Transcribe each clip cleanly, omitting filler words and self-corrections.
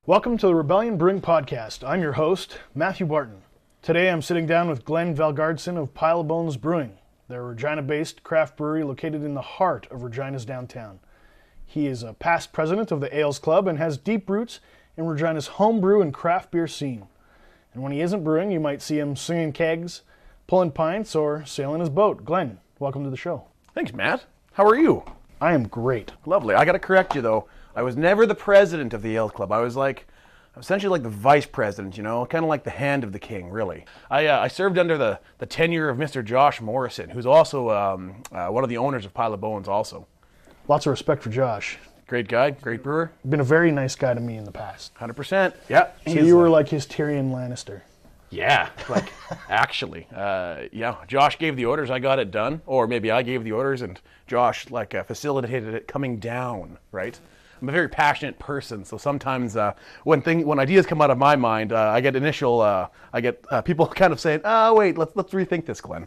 Welcome to the Rebellion Brewing Podcast. I'm your host, Matthew Barton. Today I'm sitting down with Glenn Valgardson of Pile O Bones Brewing. They're a Regina-based craft brewery located in the heart of Regina's downtown. He is a past president of the Ales Club and has deep roots in Regina's homebrew and craft beer scene. And when he isn't brewing, you might see him swinging kegs, pulling pints, or sailing his boat. Glenn, welcome to the show. Thanks, Matt. How are you? I am great. Lovely. I got to correct you, though. I was never the president of the Ales Club. I was essentially like the vice president, kind of like the hand of the king, really. I served under the tenure of Mr. Josh Morrison, who's also one of the owners of Pile O Bones also. Lots of respect for Josh. Great guy, great brewer. Been a very nice guy to me in the past. 100%. Yeah. So you were like his Tyrion Lannister. Yeah, actually. Josh gave the orders, I got it done. Or maybe I gave the orders and Josh facilitated it coming down, right? I'm a very passionate person, so sometimes when ideas come out of my mind, I get people kind of saying, wait, let's rethink this, Glenn.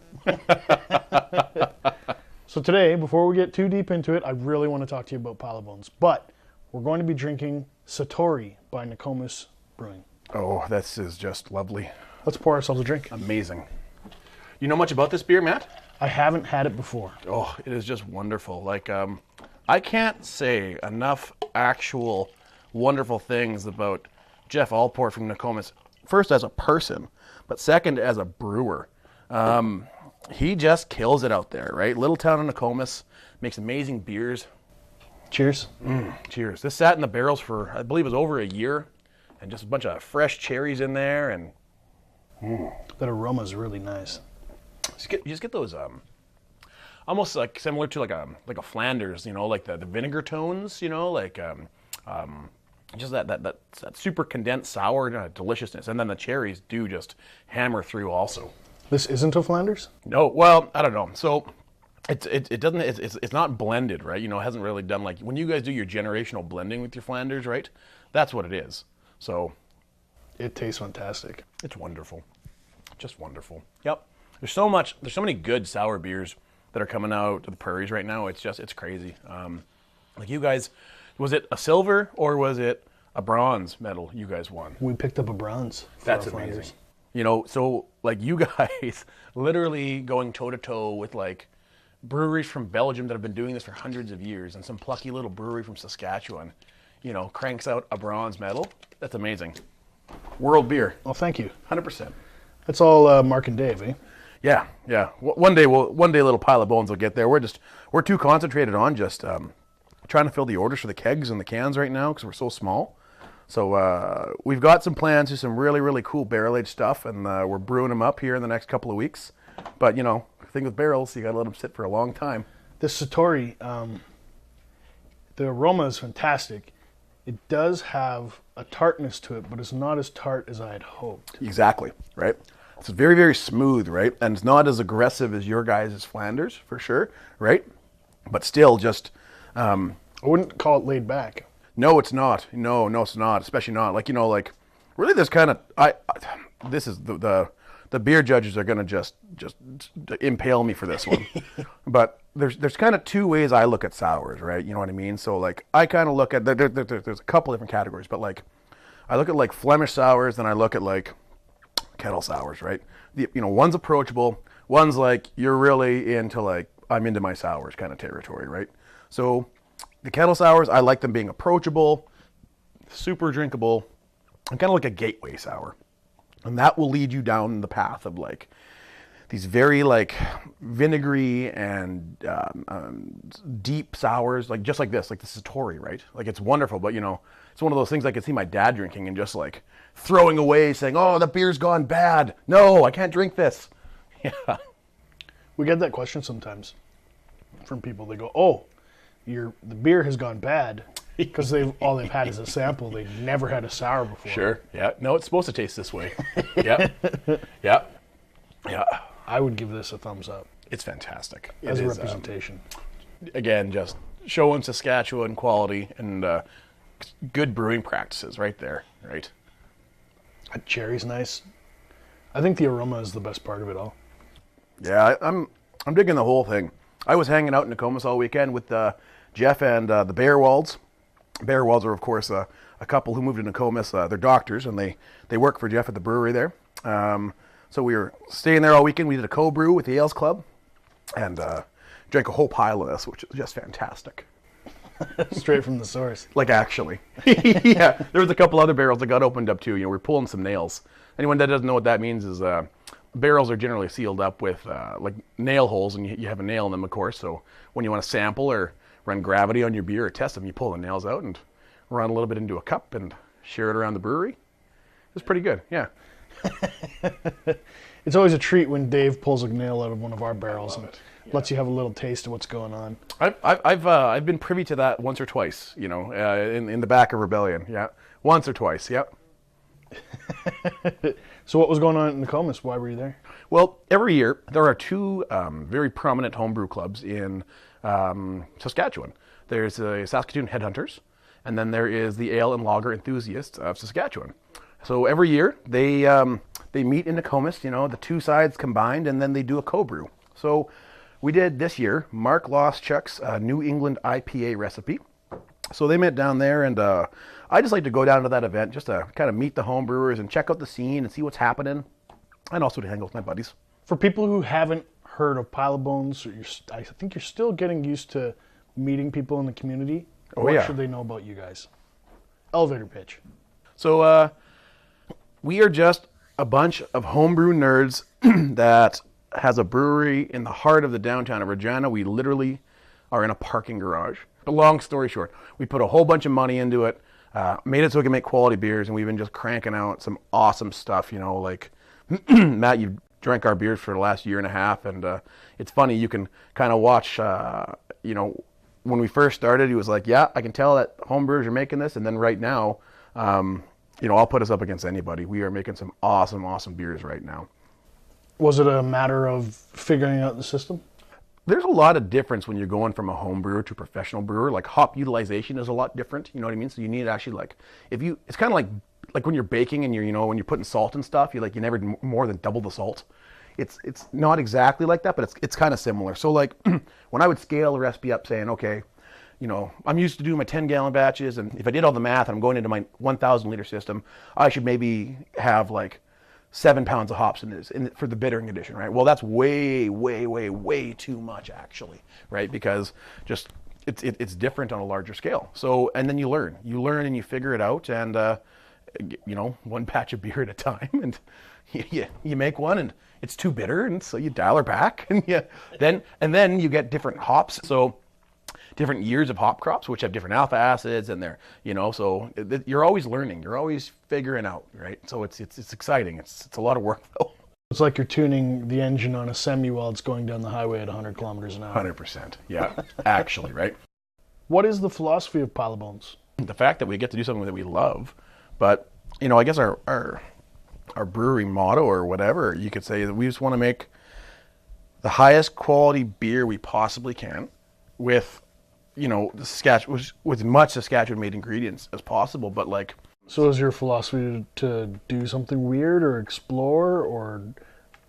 So today, before we get too deep into it, I really want to talk to you about Pile O Bones. But we're going to be drinking Satori by Nokomis Brewing. Oh, this is just lovely. Let's pour ourselves a drink. Amazing. You know much about this beer, Matt? I haven't had it before. Oh, it is just wonderful. I can't say enough actual wonderful things about Jeff Allport from Nokomis. First, as a person, but second, as a brewer. He just kills it out there, right? Little town in Nokomis, makes amazing beers. Cheers. Cheers. This sat in the barrels for, I believe it was over a year, and just a bunch of fresh cherries in there, and that aroma is really nice. You just get those almost like similar to like a Flanders, like the vinegar tones, just that super condensed sour deliciousness, and then the cherries do just hammer through also. This isn't a Flanders? No, well, I don't know. So it's not blended, right? It hasn't really done when you guys do your generational blending with your Flanders, right? That's what it is. So it tastes fantastic. It's wonderful. Just wonderful. Yep. There's so many good sour beers that are coming out to the prairies right now. It's crazy. You guys, was it a silver or was it a bronze medal you guys won? We picked up a bronze. That's amazing. So you guys literally going toe to toe with breweries from Belgium that have been doing this for hundreds of years, and some plucky little brewery from Saskatchewan, cranks out a bronze medal. That's amazing. World beer. Well, thank you. 100%. That's all Mark and Dave, eh? Yeah. One day little Pile O Bones will get there. We're too concentrated on just trying to fill the orders for the kegs and the cans right now because we're so small. So we've got some plans to some really, really cool barrel-aged stuff, and we're brewing them up here in the next couple of weeks. But, the thing with barrels, you got to let them sit for a long time. This Satori, the aroma is fantastic. It does have a tartness to it, but it's not as tart as I had hoped. Exactly, right? It's very, very smooth, right? And it's not as aggressive as your guys' Flanders, for sure, right? But still just... I wouldn't call it laid back. No, it's not. No, it's not. Especially not. Really this kind of... this is the beer judges are going to just impale me for this one. But there's kind of two ways I look at sours, right? You know what I mean? So, I kind of look at... There's a couple different categories, but, I look at, Flemish sours, then I look at, kettle sours, right? One's approachable. One's, you're really into, I'm into my sours kind of territory, right? So... the kettle sours, I like them being approachable, super drinkable, and kind of like a gateway sour. And that will lead you down the path of these very vinegary and deep sours, just like this, like the Satori, right? It's wonderful, but it's one of those things I could see my dad drinking and just throwing away, saying, "Oh, the beer's gone bad. No, I can't drink this." Yeah. We get that question sometimes from people. They go, "Oh, the beer has gone bad," because all they've had is a sample. They've never had a sour before. Sure. Yeah. No, it's supposed to taste this way. Yeah. Yeah. Yeah. I would give this a thumbs up. It's fantastic. As a representation. Again, just showing Saskatchewan quality and good brewing practices right there, right? That cherry's nice. I think the aroma is the best part of it all. Yeah, I'm digging the whole thing. I was hanging out in Nokomis all weekend with Jeff and the Bearwalds, Bear Wells are, of course, a couple who moved to Nokomis. They're doctors, and they work for Jeff at the brewery there. So we were staying there all weekend. We did a co-brew with the Ales Club, and drank a whole pile of this, which is just fantastic. Straight from the source. Like, actually. Yeah, there was a couple other barrels that got opened up too. You know, we're pulling some nails. Anyone that doesn't know what that means is barrels are generally sealed up with like nail holes, and you have a nail in them, of course. So when you want to sample or run gravity on your beer or test them, you pull the nails out and run a little bit into a cup and share it around the brewery. It's pretty good, yeah. It's always a treat when Dave pulls a nail out of one of our barrels and lets you have a little taste of what's going on. I've been privy to that once or twice, you know, in the back of Rebellion, yeah. Once or twice, yep. So what was going on in Nokomis? Why were you there? Well, every year there are two very prominent homebrew clubs in Saskatchewan. There's the Saskatoon Headhunters, and then there is the Ale and Lager Enthusiasts of Saskatchewan. So every year they meet in Nokomis, you know, the two sides combined, and then they do a co-brew. So we did this year Mark Loschuk's New England IPA recipe. So they met down there, and I just like to go down to that event just to kind of meet the home brewers and check out the scene and see what's happening, and also to hang out with my buddies. For people who haven't heard of Pile O Bones, I think you're still getting used to meeting people in the community. What should they know about you guys? Elevator pitch. So we are just a bunch of homebrew nerds that has a brewery in the heart of the downtown of Regina. We literally are in a parking garage. But long story short, we put a whole bunch of money into it, made it so we can make quality beers, and we've been just cranking out some awesome stuff, you know, like Matt, you've drank our beers for the last year and a half, and it's funny, you can kind of watch, you know, when we first started, he was like, yeah, I can tell that home brewers are making this, and then right now, you know, I'll put us up against anybody. We are making some awesome, awesome beers right now. Was it a matter of figuring out the system? There's a lot of difference when you're going from a home brewer to a professional brewer. Like, hop utilization is a lot different, you know what I mean? So you need actually, like, it's kind of like when you're baking and you know, when you're putting salt and stuff, you never more than double the salt. It's not exactly like that, but it's kind of similar. So like when I would scale a recipe up saying, okay, you know, I'm used to doing my 10-gallon batches, and if I did all the math and I'm going into my 1,000-liter system, I should maybe have like 7 pounds of hops in this for the bittering edition, right? Well, that's way, way, way, way too much, actually, right? Because just it's different on a larger scale. So, and then you learn and you figure it out, and you know, one batch of beer at a time, and you make one, and it's too bitter, and so you dial her back, and then you get different hops. So different years of hop crops, which have different alpha acids, and they're, you know, so you're always learning, you're always figuring out, right? So it's exciting. It's a lot of work though. It's like you're tuning the engine on a semi while it's going down the highway at 100 kilometers an hour. 100%, yeah, actually, right? What is the philosophy of Pile O Bones? The fact that we get to do something that we love, but, you know, I guess our brewery motto or whatever, you could say that we just want to make the highest quality beer we possibly can with, you know, with as much Saskatchewan-made ingredients as possible, but like. So is your philosophy to do something weird or explore, or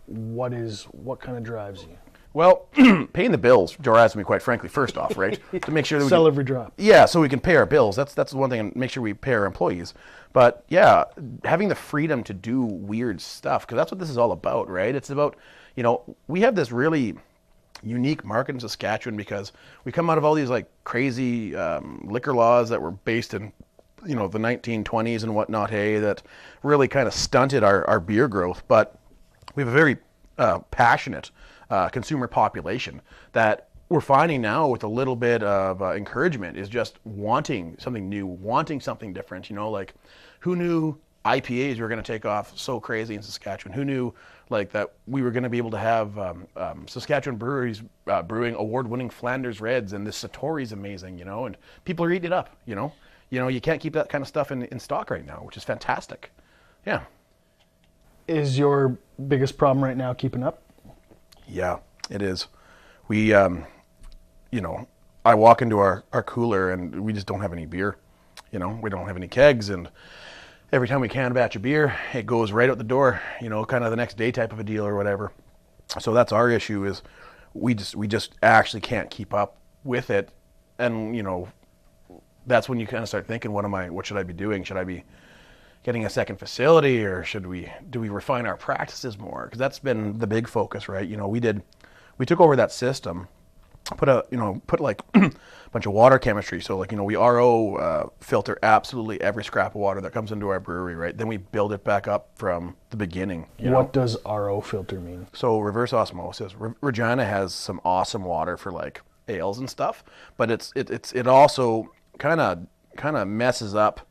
what kind of drives you? Well, paying the bills drives me, quite frankly, first off, right? To make sure that we sell every drop. Yeah, so we can pay our bills. That's the one thing, and make sure we pay our employees. But yeah, having the freedom to do weird stuff, because that's what this is all about, right? It's about, you know, we have this really unique market in Saskatchewan because we come out of all these like crazy liquor laws that were based in, you know, the 1920s and whatnot, hey, that really kind of stunted our beer growth. But we have a very passionate consumer population that we're finding now with a little bit of encouragement is just wanting something new, wanting something different. You know, like, who knew IPAs were going to take off so crazy in Saskatchewan? Who knew like that we were going to be able to have Saskatchewan breweries brewing award-winning Flanders Reds, and this Satori is amazing, you know, and people are eating it up, you know. You can't keep that kind of stuff in stock right now, which is fantastic. Yeah. Is your biggest problem right now keeping up? Yeah, it is. We, you know, I walk into our cooler and we just don't have any beer. You know, we don't have any kegs, and every time we can a batch of beer, it goes right out the door, you know, kind of the next day type of a deal or whatever. So that's our issue, is we just actually can't keep up with it. And, you know, that's when you kind of start thinking, what should I be doing? Should I be getting a second facility, or do we refine our practices more? Because that's been the big focus, right? We took over that system, put like a bunch of water chemistry. So like, we RO filter absolutely every scrap of water that comes into our brewery, right? Then we build it back up from the beginning. What does RO filter mean? So reverse osmosis. Regina has some awesome water for like ales and stuff, but it also kind of messes up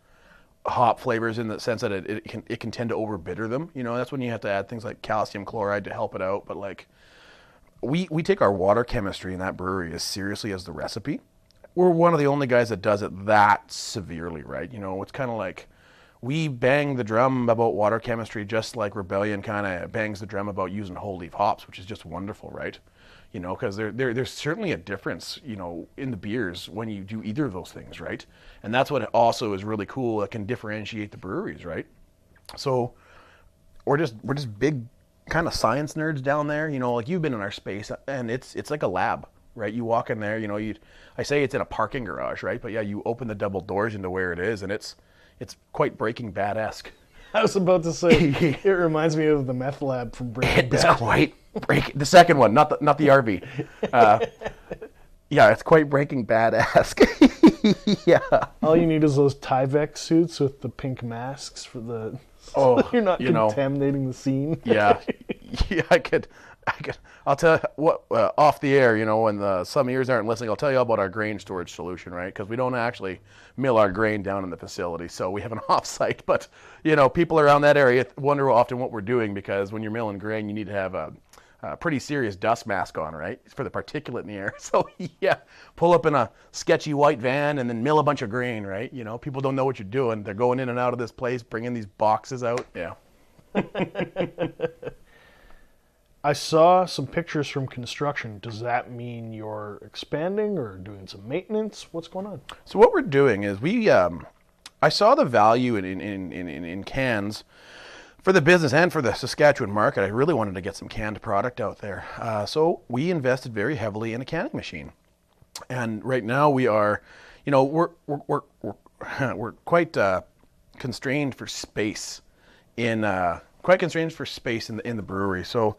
hop flavors in the sense that it can tend to overbitter them. That's when you have to add things like calcium chloride to help it out. But like we take our water chemistry in that brewery as seriously as the recipe. We're one of the only guys that does it that severely, right? It's kind of like we bang the drum about water chemistry just like Rebellion kind of bangs the drum about using whole leaf hops, which is just wonderful, right? Because there's certainly a difference, in the beers when you do either of those things, right? And that's what also is really cool. It can differentiate the breweries, right? So we're just big kind of science nerds down there. Like you've been in our space, and it's like a lab, right? You walk in there, I say it's in a parking garage, right? But yeah, you open the double doors into where it is, and it's quite Breaking Bad-esque. I was about to say, it reminds me of the meth lab from Breaking Bad. It's quite the second one, not the RV. Yeah, it's quite Breaking Bad-esque. Yeah. All you need is those Tyvek suits with the pink masks for the. So you're not contaminating the scene. Yeah, yeah. I'll tell you what off the air. When some ears aren't listening, I'll tell you all about our grain storage solution, right? Because we don't actually mill our grain down in the facility, so we have an off-site. But people around that area wonder often what we're doing, because when you're milling grain, you need to have a pretty serious dust mask on, right? For the particulate in the air. So yeah, pull up in a sketchy white van and then mill a bunch of grain, right? People don't know what you're doing. They're going in and out of this place, bringing these boxes out. Yeah. I saw some pictures from construction. Does that mean you're expanding or doing some maintenance? What's going on? So what we're doing is I saw the value in cans for the business and for the Saskatchewan market. I really wanted to get some canned product out there. So we invested very heavily in a canning machine. And right now we are, we're quite constrained for space in the brewery. So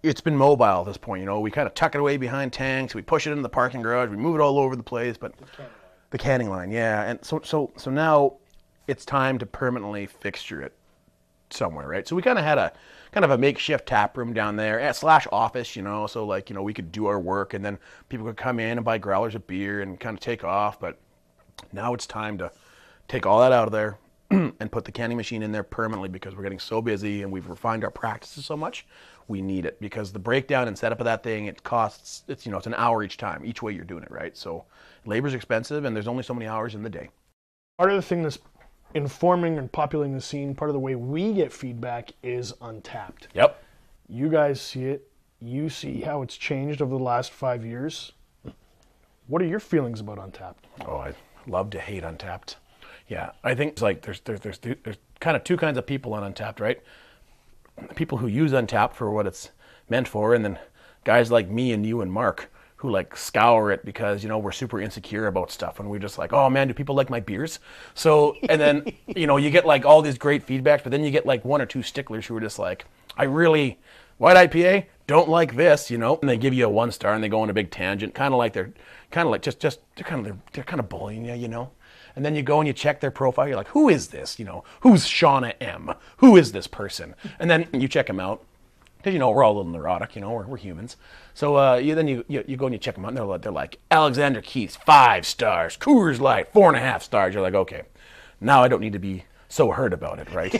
it's been mobile at this point. We kind of tuck it away behind tanks. We push it into the parking garage. We move it all over the place. But the canning line, yeah. And so now it's time to permanently fixture it somewhere, right? So we kind of had a makeshift tap room down there / office, so like, we could do our work, and then people could come in and buy growlers of beer and kind of take off. But now it's time to take all that out of there and put the canning machine in there permanently, because we're getting so busy and we've refined our practices so much. We need it, because the breakdown and setup of that thing, it's an hour each time, each way you're doing it, right? So labor's expensive, and there's only so many hours in the day. Part of the thing that's informing and populating the scene, part of the way we get feedback, is Untappd. Yep. You guys see it. You see how it's changed over the last 5 years. What are your feelings about Untappd? Oh, I love to hate Untappd. Yeah, I think it's like there's kind of two kinds of people on Untappd, right? People who use Untappd for what it's meant for, and then guys like me and you and Mark who like scour it because, we're super insecure about stuff, and we're just like, oh man, do people like my beers? So, and then, you get like all these great feedbacks, but then you get like one or two sticklers who are just like, white IPA, don't like this, and they give you a 1 star and they go on a big tangent, they're kind of bullying you, And then you go and you check their profile. You're like, who is this? Who's Shauna M? Who is this person? And then you check them out. Because, we're all a little neurotic, we're humans. So you go and you check them out, and they're like, Alexander Keith's 5 stars, Coors Light 4.5 stars. You're like, okay, now I don't need to be so hurt about it, right?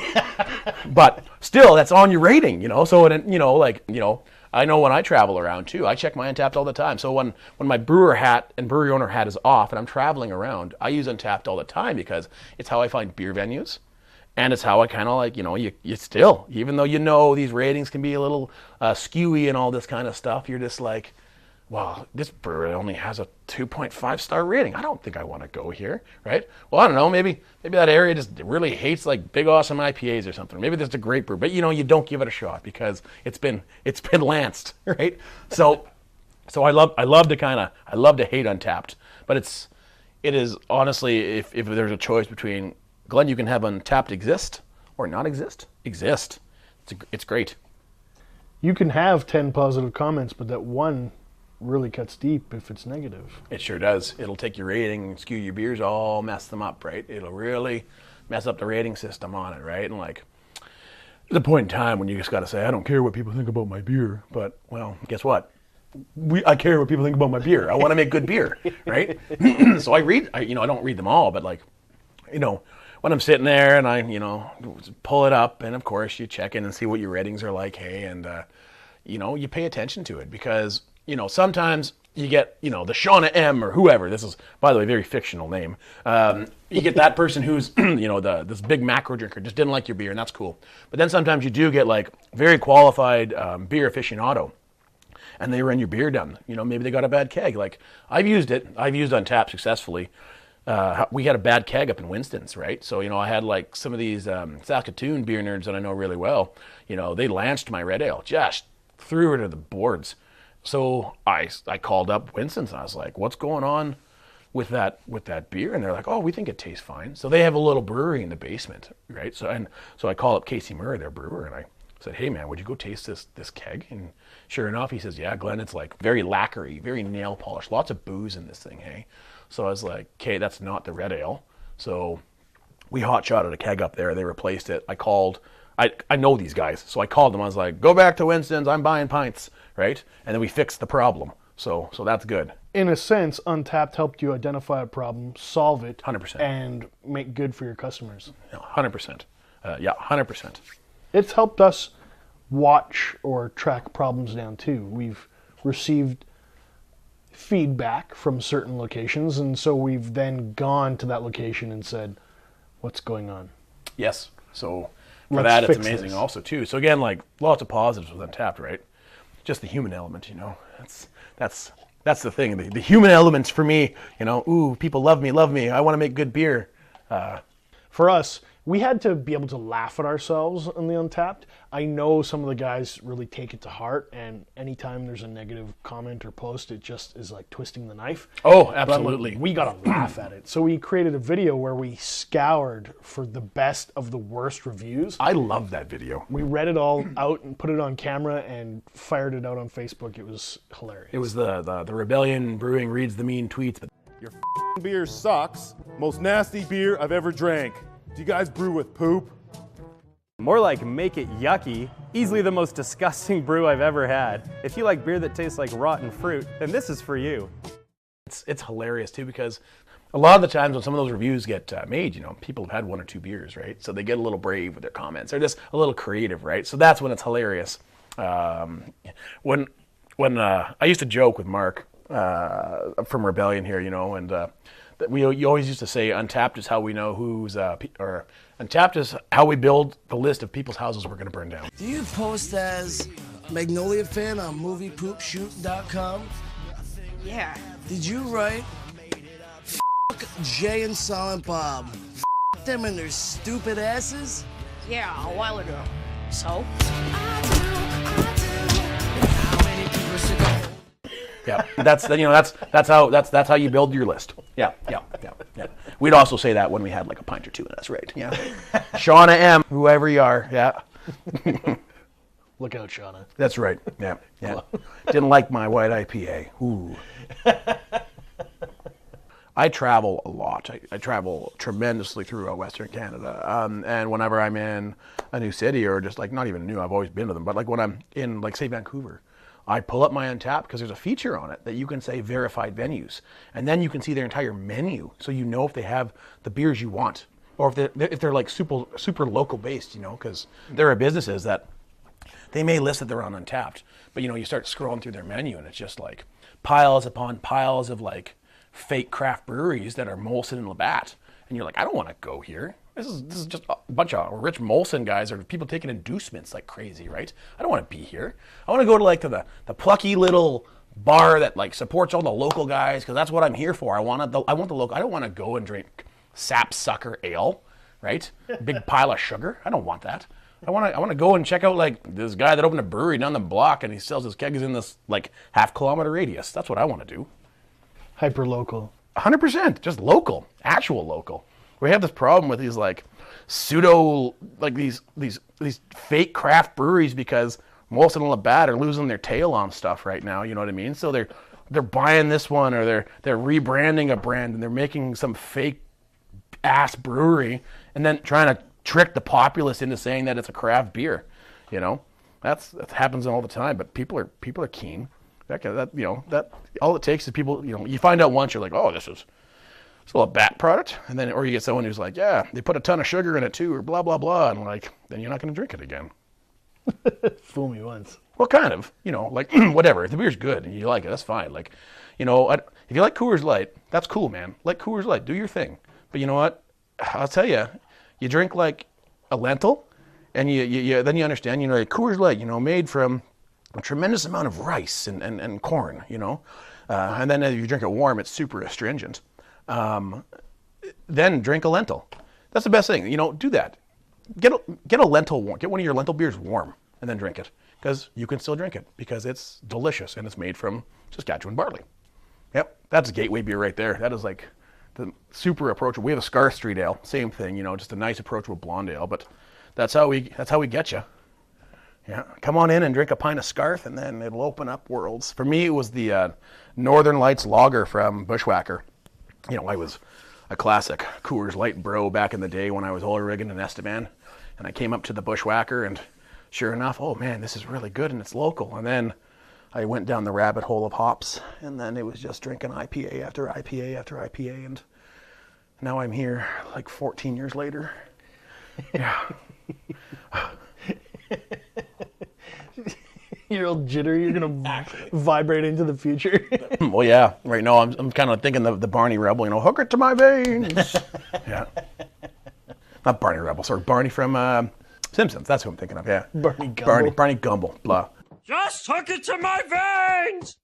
But still, that's on your rating, So, I know when I travel around too, I check my Untappd all the time. So when my brewer hat and brewery owner hat is off and I'm traveling around, I use Untappd all the time, because it's how I find beer venues. And it's how I kind of like, you still, even though these ratings can be a little skewy and all this kind of stuff, you're just like, wow, this brewery only has a 2.5 star rating. I don't think I want to go here, right? Well, I don't know, maybe that area just really hates like big awesome IPAs or something. Maybe there's a great brew, but you don't give it a shot because it's been lanced, right? So I love to hate Untappd, but It is honestly, if there's a choice between, Glenn, you can have Untappd exist or not exist. Exist. It's great. You can have 10 positive comments, but that one really cuts deep if it's negative. It sure does. It'll take your rating and skew your beers, all mess them up, right? It'll really mess up the rating system on it, right? And like, there's a point in time when you just got to say, I don't care what people think about my beer, but well, guess what? I care what people think about my beer. I want to make good beer, right? So I don't read them all, but like, when I'm sitting there and I, pull it up, and of course you check in and see what your ratings are like, hey, and you pay attention to it because, sometimes you get, the Shauna M or whoever, this is, by the way, a very fictional name. You get that person who's, this big macro drinker, just didn't like your beer, and that's cool. But then sometimes you do get like very qualified beer aficionado, and they run your beer down. Maybe they got a bad keg. Like, I've used Untappd successfully. We had a bad keg up in Winston's, right? So, I had like some of these Saskatoon beer nerds that I know really well. They lanced my red ale, just threw it to the boards. So I called up Winston's and I was like, what's going on with that beer? And they're like, oh, we think it tastes fine. So they have a little brewery in the basement, right? So I call up Casey Murray, their brewer, and I said, hey man, would you go taste this keg? And sure enough, he says, yeah, Glenn, it's like very lacquery, very nail polished, lots of booze in this thing, hey? So I was like, okay, that's not the red ale. So we hot shotted a keg up there. They replaced it. I know these guys. So I called them. I was like, go back to Winston's. I'm buying pints, right? And then we fixed the problem. So that's good. In a sense, Untappd helped you identify a problem, solve it, 100%. and make good for your customers. 100%. 100%. It's helped us watch or track problems down too. We've received feedback from certain locations, and so we've then gone to that location and said, what's going on? Yes. So for that, it's amazing also too. So again, like lots of positives with Untappd, right? Just the human element, that's the thing. The human elements for me, ooh, people love me. I want to make good beer. For us, we had to be able to laugh at ourselves on the Untappd. I know some of the guys really take it to heart, and anytime there's a negative comment or post, it just is like twisting the knife. Oh, absolutely. But we got to laugh at it. So we created a video where we scoured for the best of the worst reviews. I love that video. We read it all out and put it on camera and fired it out on Facebook. It was hilarious. It was the Rebellion Brewing reads the mean tweets. But Your beer sucks. Most nasty beer I've ever drank. Do you guys brew with poop? More like make it yucky. Easily the most disgusting brew I've ever had. If you like beer that tastes like rotten fruit, then this is for you. It's hilarious too, because a lot of the times when some of those reviews get made, people have had one or two beers, right? So they get a little brave with their comments. They're just a little creative, right? So that's when it's hilarious. When I used to joke with Mark from Rebellion here, and you always used to say Untappd is how we know or Untappd is how we build the list of people's houses we're going to burn down. Do you post as Magnolia fan on moviepoopshoot.com? Yeah. Did you write Jay and Silent Bob? Them and their stupid asses? Yeah, a while ago. So? Yeah, that's how you build your list. Yeah. We'd also say that when we had like a pint or two in us, right? Yeah. Shauna M, whoever you are, yeah. Look out, Shauna. That's right. Yeah. Didn't like my white IPA. Ooh. I travel a lot. I travel tremendously through Western Canada. And whenever I'm in a new city, or just like not even new, I've always been to them, but like when I'm in like say Vancouver, I pull up my Untappd because there's a feature on it that you can say verified venues, and then you can see their entire menu, so you know if they have the beers you want, or if they're like super local based, because there are businesses that they may list that they're on Untappd, but you start scrolling through their menu and it's just like piles upon piles of like fake craft breweries that are Molson and Labatt, and you're like, I don't want to go here. This is just a bunch of rich Molson guys or people taking inducements like crazy, right? I don't want to be here. I want to go to like to the plucky little bar that like supports all the local guys, because that's what I'm here for. I want the local. I don't want to go and drink sapsucker ale, right? Big pile of sugar. I don't want that. I want to go and check out like this guy that opened a brewery down the block and he sells his kegs in this like half-kilometer radius. That's what I want to do. Hyper local. 100%, just local, actual local. We have this problem with these like pseudo, like these fake craft breweries because most of them look bad are losing their tail on stuff right now. You know what I mean? So they're buying this one or they're rebranding a brand and they're making some fake ass brewery and then trying to trick the populace into saying that it's a craft beer. You know, that happens all the time. But people are keen. That all it takes is people. You know, you find out once, you're like, oh, it's a little bad product, and then or you get someone who's like, yeah, they put a ton of sugar in it too, or blah blah blah, and like, then you're not going to drink it again. Fool me once. Well, kind of, you know, like whatever. If the beer's good and you like it, that's fine. Like, you know, if you like Coors Light, that's cool, man. Like Coors Light, do your thing. But you know what? I'll tell you, you drink like a lentil, and you then you understand, you know, like Coors Light, you know, made from a tremendous amount of rice and corn, you know, and then if you drink it warm, it's super astringent. Then drink a lentil. That's the best thing. You know, do that. Get a lentil warm. Get one of your lentil beers warm and then drink it because you can still drink it because it's delicious and it's made from Saskatchewan barley. Yep, that's a gateway beer right there. That is like the super approachable. We have a Scar Street Ale, same thing. You know, just a nice approachable blonde ale. But that's how we get you. Yeah, come on in and drink a pint of Scarf, and then it'll open up worlds. For me, it was the Northern Lights Lager from Bushwhacker. You know, I was a classic Coors Light bro back in the day when I was oil rigging in Esteban, and I came up to the Bushwhacker, and sure enough, oh man, this is really good, and it's local. And then I went down the rabbit hole of hops, and then it was just drinking IPA after IPA after IPA, and now I'm here like 14 years later. Yeah. You're all jittery. You're gonna vibrate into the future. Well, yeah. Right now, I'm kind of thinking of the Barney Rebel. You know, hook it to my veins. Yeah. Not Barney Rebel. Sorry, Barney from Simpsons. That's who I'm thinking of. Yeah. Barney Gumble. Barney Gumble. Blah. Just hook it to my veins!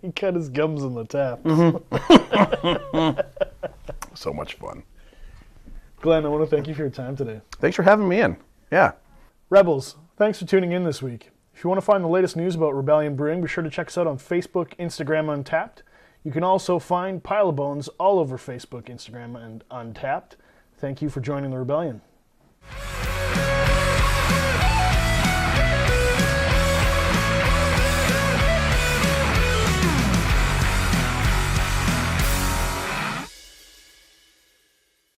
He cut his gums on the tap. So much fun. Glenn, I want to thank you for your time today. Thanks for having me in. Yeah. Rebels, thanks for tuning in this week. If you want to find the latest news about Rebellion Brewing, be sure to check us out on Facebook, Instagram, Untappd. You can also find Pile O Bones all over Facebook, Instagram, and Untappd. Thank you for joining the Rebellion.